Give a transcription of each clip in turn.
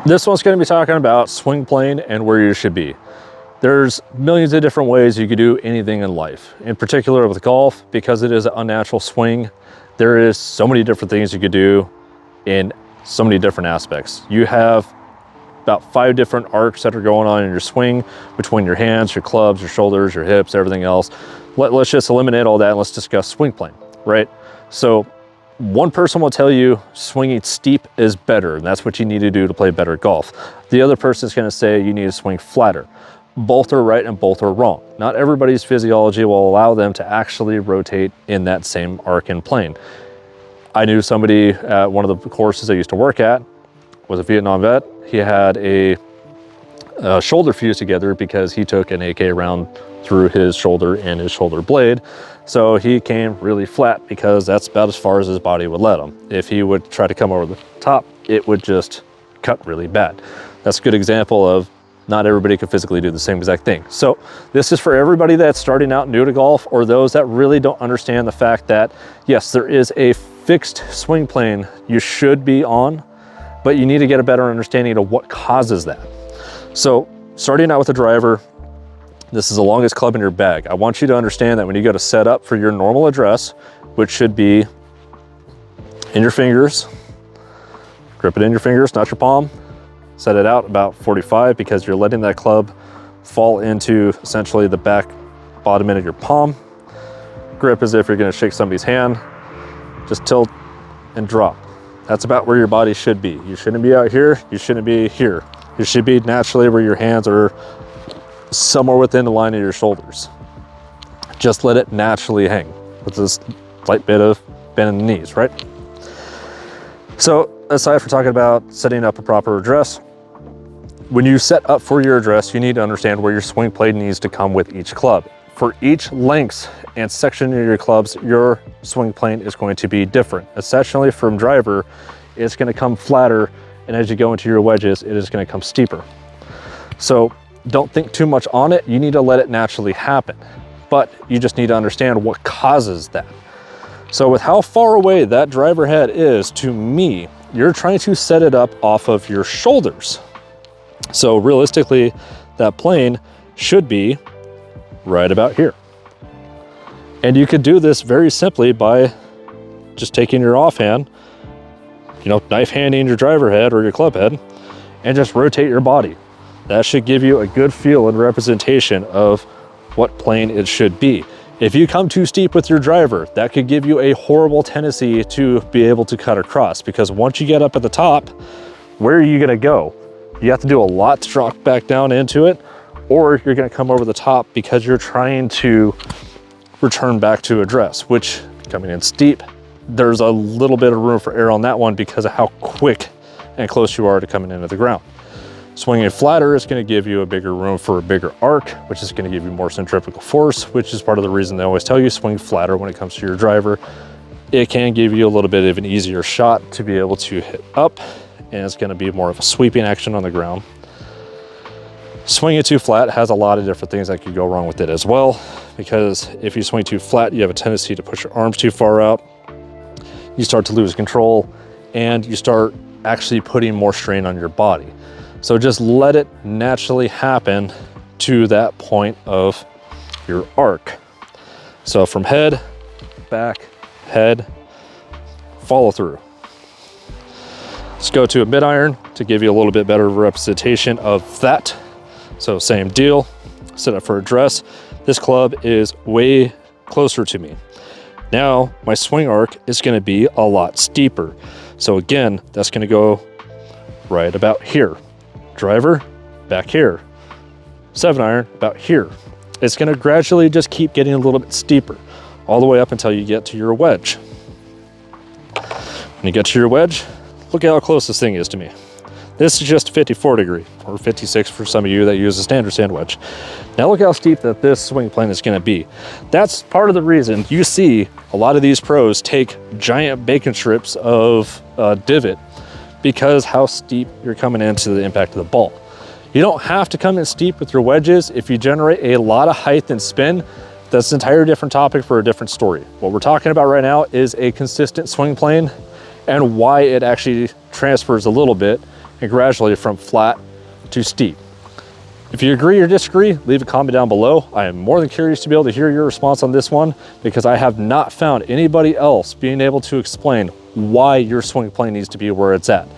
This one's going to be talking about swing plane and where you should be. There's millions of different ways you could do anything in life. In particular with golf, because it is an unnatural swing, there is so many different things you could do in so many different aspects. You have about 5 different arcs that are going on in your swing between your hands, your clubs, your shoulders, your hips, everything else. Let's just eliminate all that and let's discuss swing plane, right? So one person will tell you swinging steep is better, and that's what you need to do to play better golf. The other person is going to say you need to swing flatter. Both are right and both are wrong. Not everybody's physiology will allow them to actually rotate in that same arc and plane. I knew somebody at one of the courses I used to work at, was a Vietnam vet. He had a shoulder fuse together because he took an AK round through his shoulder and his shoulder blade. So he came really flat because that's about as far as his body would let him. If he would try to come over the top, it would just cut really bad. That's a good example of not everybody can physically do the same exact thing. So this is for everybody that's starting out new to golf, or those that really don't understand the fact that, yes, there is a fixed swing plane you should be on, but you need to get a better understanding of what causes that. So starting out with a driver, this is the longest club in your bag. I want you to understand that when you go to set up for your normal address, which should be in your fingers, grip it in your fingers, not your palm, set it out about 45 because you're letting that club fall into essentially the back bottom end of your palm. Grip as if you're gonna shake somebody's hand, just tilt and drop. That's about where your body should be. You shouldn't be out here, you shouldn't be here. You should be naturally where your hands are somewhere within the line of your shoulders. Just let it naturally hang with this slight bit of bend in the knees, right? So aside from talking about setting up a proper address, when you set up for your address, you need to understand where your swing plane needs to come with each club. For each length and section of your clubs, your swing plane is going to be different. Essentially from driver, it's going to come flatter, and as you go into your wedges, it is going to come steeper. So don't think too much on it. You need to let it naturally happen, but you just need to understand what causes that. So with how far away that driver head is, to me, you're trying to set it up off of your shoulders. So realistically, that plane should be right about here. And you could do this very simply by just taking your offhand, knife handing your driver head or your club head, and just rotate your body. That should give you a good feel and representation of what plane it should be. If you come too steep with your driver, that could give you a horrible tendency to be able to cut across, because once you get up at the top, where are you gonna go? You have to do a lot to drop back down into it, or you're gonna come over the top because you're trying to return back to address, which coming in steep, there's a little bit of room for error on that one because of how quick and close you are to coming into the ground. Swinging flatter is going to give you a bigger room for a bigger arc, which is going to give you more centrifugal force, which is part of the reason they always tell you swing flatter when it comes to your driver. It can give you a little bit of an easier shot to be able to hit up, and it's going to be more of a sweeping action on the ground. Swinging too flat has a lot of different things that could go wrong with it as well, because if you swing too flat, you have a tendency to push your arms too far out. You start to lose control, and you start actually putting more strain on your body. So just let it naturally happen to that point of your arc. So from head, back, head, follow through. Let's go to a mid iron to give you a little bit better representation of that. So same deal, set up for address. This club is way closer to me. Now my swing arc is gonna be a lot steeper. So again, that's gonna go right about here. Driver, back here. 7-iron, about here. It's gonna gradually just keep getting a little bit steeper, all the way up until you get to your wedge. When you get to your wedge, look at how close this thing is to me. This is just 54 degree, or 56 for some of you that use a standard sand wedge. Now look how steep that this swing plane is gonna be. That's part of the reason you see a lot of these pros take giant bacon strips of divot, because how steep you're coming into the impact of the ball. You don't have to come in steep with your wedges. If you generate a lot of height and spin, that's an entire different topic for a different story. What we're talking about right now is a consistent swing plane and why it actually transfers a little bit and gradually from flat to steep. If you agree or disagree, leave a comment down below. I am more than curious to be able to hear your response on this one, because I have not found anybody else being able to explain why your swing plane needs to be where it's at.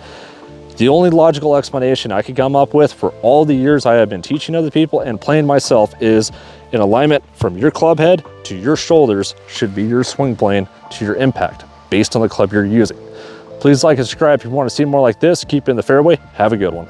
The only logical explanation I could come up with for all the years I have been teaching other people and playing myself is an alignment from your club head to your shoulders should be your swing plane to your impact based on the club you're using. Please like and subscribe if you want to see more like this. Keep in the fairway. Have a good one.